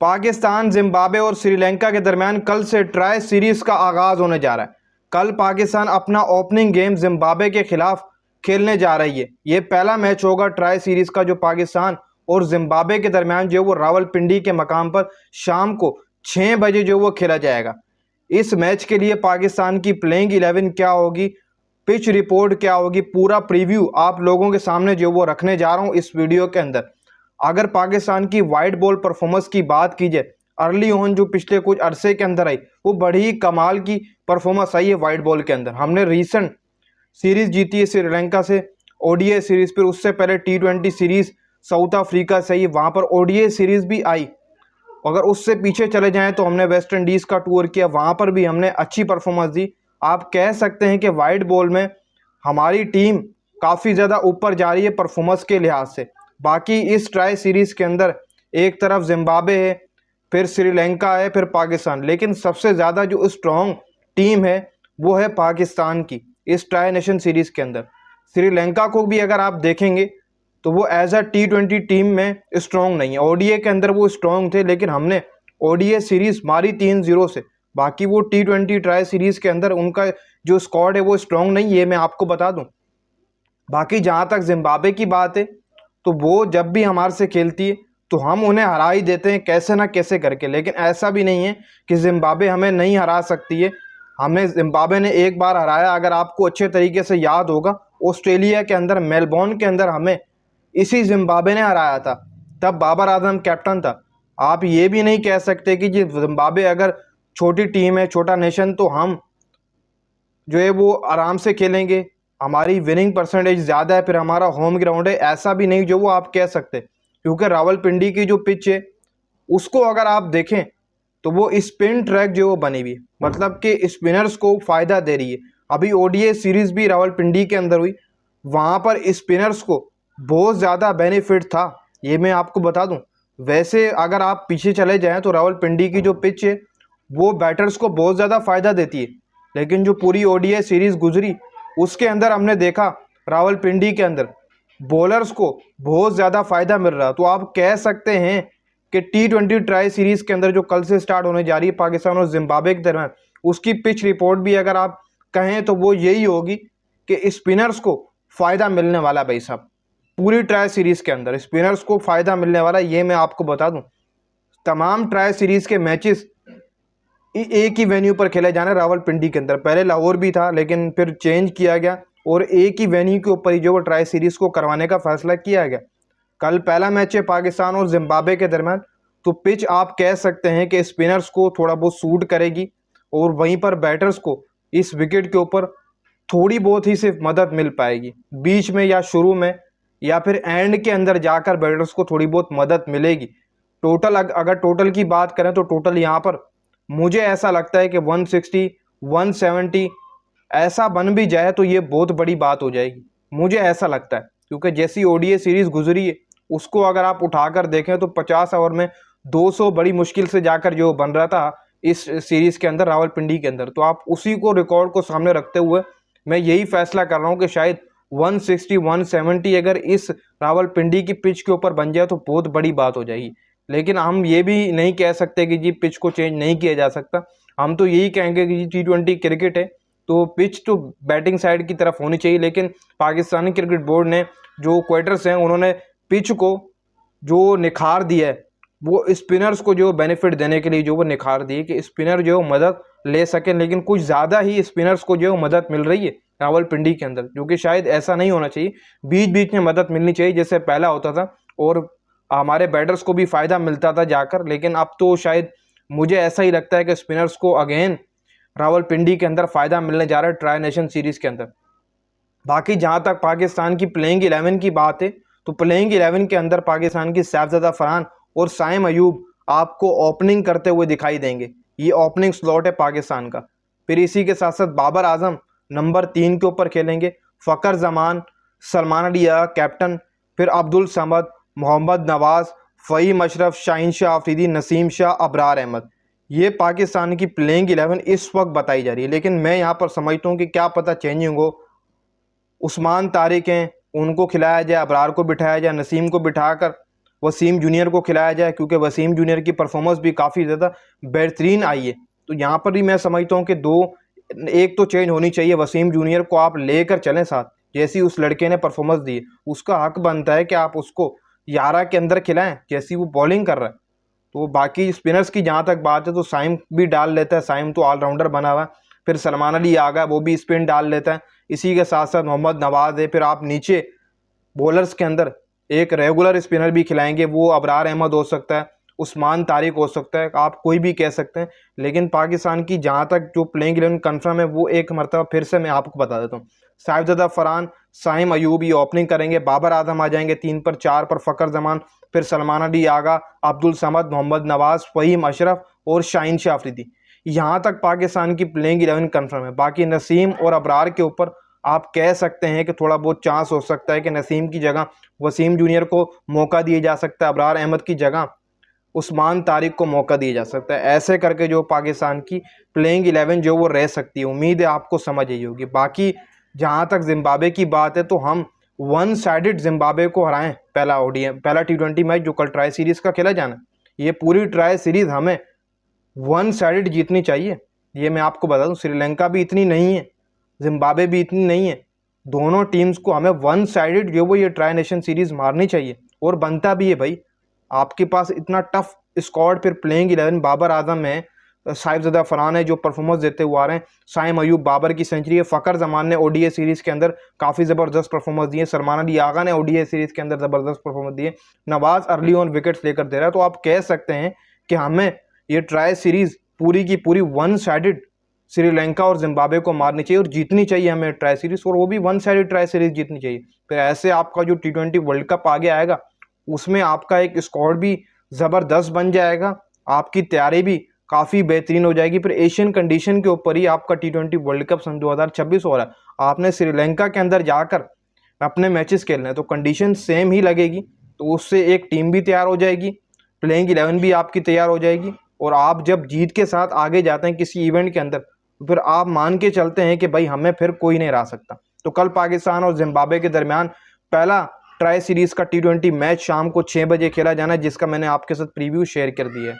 Pakistan, Zimbabwe और श्रीलंका के दरमियान कल से ट्राई सीरीज का आगाज़ होने जा रहा है। कल पाकिस्तान अपना ओपनिंग गेम जिम्बाब्वे के खिलाफ खेलने जा रही है। ये पहला मैच होगा ट्राई सीरीज का जो पाकिस्तान और जिम्बाब्वे के दरमियान जो वो रावलपिंडी के मकाम पर शाम को 6 बजे जो वो खेला जाएगा। इस मैच के लिए पाकिस्तान की प्लेइंग 11 क्या होगी, पिच रिपोर्ट क्या होगी, पूरा प्रीव्यू आप लोगों के सामने जो वो रखने जा रहा हूँ इस वीडियो के अंदर। अगर पाकिस्तान की वाइट बॉल परफॉर्मेंस की बात की जाए, अर्ली ऑन जो पिछले कुछ अरसे के अंदर आई, वो बड़ी ही कमाल की परफॉर्मेंस आई है वाइट बॉल के अंदर। हमने रीसेंट सीरीज जीती है श्रीलंका से, ओडीआई सीरीज, फिर उससे पहले T20 सीरीज साउथ अफ्रीका से ही, वहाँ पर ओडीआई सीरीज भी आई। अगर उससे पीछे चले जाएं तो हमने वेस्ट इंडीज़ का टूर किया, वहाँ पर भी हमने अच्छी परफॉर्मेंस दी। आप कह सकते हैं कि वाइट बॉल में हमारी टीम काफ़ी ज़्यादा ऊपर जा रही है परफॉर्मेंस के लिहाज से। बाकी इस ट्राई सीरीज़ के अंदर एक तरफ जिम्बाब्वे है, फिर श्रीलंका है, फिर पाकिस्तान, लेकिन सबसे ज़्यादा जो स्ट्रॉन्ग टीम है वो है पाकिस्तान की इस ट्राई नेशन सीरीज़ के अंदर। श्रीलंका को भी अगर आप देखेंगे तो वो एज अ T20 टीम में स्ट्रॉन्ग नहीं है। ओडीआई के अंदर वो स्ट्रॉन्ग थे, लेकिन हमने ओडीआई सीरीज़ मारी 3-0 से। बाकी वो T20 ट्राई सीरीज़ के अंदर उनका जो स्क्वाड है वो स्ट्रॉन्ग नहीं है, मैं आपको बता दूं। बाकी जहाँ तक जिम्बाब्वे की बात है तो वो जब भी हमारे से खेलती है तो हम उन्हें हरा ही देते हैं कैसे ना कैसे करके। लेकिन ऐसा भी नहीं है कि जिम्बाब्वे हमें नहीं हरा सकती है। हमें जिम्बाब्वे ने एक बार हराया, अगर आपको अच्छे तरीके से याद होगा, ऑस्ट्रेलिया के अंदर मेलबोर्न के अंदर हमें इसी जिम्बाब्वे ने हराया था। तब बाबर आजम कैप्टन था। आप ये भी नहीं कह सकते कि जी जिम्बाब्वे अगर छोटी टीम है, छोटा नेशन, तो हम जो है वो आराम से खेलेंगे, हमारी विनिंग परसेंटेज ज़्यादा है, फिर हमारा होम ग्राउंड है, ऐसा भी नहीं जो वो आप कह सकते। क्योंकि रावलपिंडी की जो पिच है उसको अगर आप देखें तो वो स्पिन ट्रैक जो वो बनी हुई है, मतलब कि स्पिनर्स को फ़ायदा दे रही है। अभी ओडीआई सीरीज़ भी रावलपिंडी के अंदर हुई, वहाँ पर स्पिनर्स को बहुत ज़्यादा बेनिफिट था, ये मैं आपको बता दूं। वैसे अगर आप पीछे चले जाएं तो रावलपिंडी की जो पिच है वो बैटर्स को बहुत ज़्यादा फ़ायदा देती है, लेकिन जो पूरी ओडीआई सीरीज़ गुजरी उसके अंदर हमने देखा रावलपिंडी के अंदर बॉलर्स को बहुत ज़्यादा फ़ायदा मिल रहा। तो आप कह सकते हैं कि T20 ट्राई सीरीज़ के अंदर जो कल से स्टार्ट होने जा रही है पाकिस्तान और जिम्बाब्वे के दरमियान, उसकी पिच रिपोर्ट भी अगर आप कहें तो वो यही होगी कि स्पिनर्स को फ़ायदा मिलने वाला। भाई साहब, पूरी ट्राई सीरीज़ के अंदर स्पिनर्स को फ़ायदा मिलने वाला, ये मैं आपको बता दूं। तमाम ट्राई सीरीज़ के मैचेस एक ही वेन्यू पर खेले जाने रावलपिंडी के अंदर। पहले लाहौर भी था लेकिन फिर चेंज किया गया और एक ही वेन्यू के ऊपर ही जो वो ट्राई सीरीज़ को करवाने का फैसला किया गया। कल पहला मैच है पाकिस्तान और जिम्बाब्वे के दरमियान, तो पिच आप कह सकते हैं कि स्पिनर्स को थोड़ा बहुत सूट करेगी और वहीं पर बैटर्स को इस विकेट के ऊपर थोड़ी बहुत ही सिर्फ मदद मिल पाएगी। बीच में या शुरू में या फिर एंड के अंदर जाकर बैटर्स को थोड़ी बहुत मदद मिलेगी। टोटल अगर टोटल की बात करें तो टोटल यहाँ पर मुझे ऐसा लगता है कि 160 170 ऐसा बन भी जाए तो ये बहुत बड़ी बात हो जाएगी, मुझे ऐसा लगता है। क्योंकि जैसी ओडीआई सीरीज़ गुजरी है उसको अगर आप उठाकर देखें तो 50 ओवर में 200 बड़ी मुश्किल से जाकर जो बन रहा था इस सीरीज़ के अंदर रावलपिंडी के अंदर। तो आप उसी को रिकॉर्ड को सामने रखते हुए मैं यही फैसला कर रहा हूँ कि शायद 160 170 अगर इस रावलपिंडी की पिच के ऊपर बन जाए तो बहुत बड़ी बात हो जाएगी। लेकिन हम ये भी नहीं कह सकते कि जी पिच को चेंज नहीं किया जा सकता। हम तो यही कहेंगे कि जी T20 क्रिकेट है तो पिच तो बैटिंग साइड की तरफ होनी चाहिए। लेकिन पाकिस्तानी क्रिकेट बोर्ड ने जो क्वार्टर्स हैं उन्होंने पिच को जो निखार दिया है वो स्पिनर्स को जो बेनिफिट देने के लिए जो वो निखार दिए कि स्पिनर जो मदद ले सकें। लेकिन कुछ ज़्यादा ही स्पिनर्स को जो मदद मिल रही है रावलपिंडी के अंदर, जो कि शायद ऐसा नहीं होना चाहिए। बीच बीच में मदद मिलनी चाहिए जैसे पहला होता था और हमारे बैटर्स को भी फ़ायदा मिलता था जाकर। लेकिन अब तो शायद मुझे ऐसा ही लगता है कि स्पिनर्स को अगेन रावलपिंडी के अंदर फ़ायदा मिलने जा रहा है ट्राई नेशन सीरीज़ के अंदर। बाकी जहाँ तक पाकिस्तान की प्लेइंग 11 की बात है तो प्लेइंग 11 के अंदर पाकिस्तान की सैफजादा फरहान और साइम अयूब आपको ओपनिंग करते हुए दिखाई देंगे। ये ओपनिंग स्लॉट है पाकिस्तान का। फिर इसी के साथ साथ बाबर आजम नंबर 3 के ऊपर खेलेंगे, फ़खर जमान, सलमान अली कैप्टन, फिर अब्दुल समद, मोहम्मद नवाज़, फ़हीम अशरफ, शाहीन शाह अफरीदी, नसीम शाह, अबरार अहमद। ये पाकिस्तान की प्लेइंग 11 इस वक्त बताई जा रही है। लेकिन मैं यहाँ पर समझता हूँ कि क्या पता चेंजिंग हो, उस्मान तारिक हैं उनको खिलाया जाए, अबरार को बिठाया जाए, नसीम को बिठाकर वसीम जूनियर को खिलाया जाए, क्योंकि वसीम जूनियर की परफॉर्मेंस भी काफ़ी ज़्यादा बेहतरीन आई है। तो यहाँ पर भी मैं समझता हूँ कि एक तो चेंज होनी चाहिए। वसीम जूनियर को आप लेकर चलें साथ, जैसी उस लड़के ने परफॉर्मेंस दी है उसका हक बनता है कि आप उसको 11 के अंदर खिलाएं जैसी वो बॉलिंग कर रहा है। तो बाकी स्पिनर्स की जहाँ तक बात है तो साइम भी डाल लेता है, साइम तो ऑलराउंडर बना हुआ है। फिर सलमान अली आ गया, वो भी स्पिन डाल लेता है। इसी के साथ साथ मोहम्मद नवाज है। फिर आप नीचे बॉलर्स के अंदर एक रेगुलर स्पिनर भी खिलाएंगे, वो अबरार अहमद हो सकता है, उस्मान तारिक हो सकता है, आप कोई भी कह सकते हैं। लेकिन पाकिस्तान की जहाँ तक जो प्लेइंग 11 कन्फर्म है वो एक मरतबा फिर से मैं आपको बता देता हूँ। साहिबजादा फरहान, साइम अयूब ये ओपनिंग करेंगे, बाबर आजम आ जाएंगे 3 पर, 4 पर फ़खर जमान, फिर सलमान अली आगा, अब्दुल समद, मोहम्मद नवाज, फ़हीम अशरफ और शाहीन शाह अफरीदी। यहाँ तक पाकिस्तान की प्लेइंग 11 कन्फर्म है। बाकी नसीम और अबरार के ऊपर आप कह सकते हैं कि थोड़ा बहुत चांस हो सकता है कि नसीम की जगह वसीम जूनियर को मौका दिया जा सकता है, अबरार अहमद की जगह उस्मान तारिक को मौका दिया जा सकता है। ऐसे करके जो पाकिस्तान की प्लेइंग 11 जो वो रह सकती है, उम्मीद है आपको समझ आई होगी। बाकी जहाँ तक जिम्बाब्वे की बात है तो हम वन साइडेड जिम्बाब्वे को हराएं पहला T20 मैच जो कल ट्राई सीरीज़ का खेला जाना, ये पूरी ट्राई सीरीज़ हमें वन साइडेड जीतनी चाहिए। ये मैं आपको बता दूं, श्रीलंका भी इतनी नहीं है, जिम्बाब्वे भी इतनी नहीं है। दोनों टीम्स को हमें वन साइडेड जो वो ये ट्राई नेशन सीरीज़ मारनी चाहिए, और बनता भी है भाई। आपके पास इतना टफ स्क्वाड, फिर प्लेइंग 11 बाबर आजम है, साहिबजादा फरहान है जो परफॉर्मेंस देते हुए आ रहे हैं, साइम अयूब, बाबर की सेंचुरी है, फ़खर जमान ने ओडीआई सीरीज़ के अंदर काफ़ी ज़बरदस्त परफॉर्मेंस दी है, सलमान अली आगा ने ओडीआई सीरीज़ के अंदर ज़बरदस्त परफॉर्मेंस दी है, नवाज अर्ली ऑन विकेट्स लेकर दे रहा है। तो आप कह सकते हैं कि हमें ये ट्राई सीरीज़ पूरी की पूरी वन साइडेड श्रीलंका और जिम्बाब्वे को मारनी चाहिए और जीतनी चाहिए हमें ट्राई सीरीज़, और वो भी वन साइडेड ट्राई सीरीज़ जीतनी चाहिए। फिर ऐसे आपका जो T20 वर्ल्ड कप आगे आएगा उसमें आपका एक स्क्वाड भी ज़बरदस्त बन जाएगा, आपकी तैयारी भी काफ़ी बेहतरीन हो जाएगी। फिर एशियन कंडीशन के ऊपर ही आपका T20 वर्ल्ड कप सन 2026 हो रहा है। आपने श्रीलंका के अंदर जाकर अपने मैचेस खेलने हैं तो कंडीशन सेम ही लगेगी, तो उससे एक टीम भी तैयार हो जाएगी, प्लेइंग 11 भी आपकी तैयार हो जाएगी, और आप जब जीत के साथ आगे जाते हैं किसी इवेंट के अंदर तो फिर आप मान के चलते हैं कि भाई हमें फिर कोई नहीं हरा सकता। तो कल पाकिस्तान और जिम्बाब्वे के दरमियान पहला ट्राई सीरीज़ का T20 मैच शाम को 6 बजे खेला जाना है, जिसका मैंने आपके साथ प्रीव्यू शेयर कर दिया है।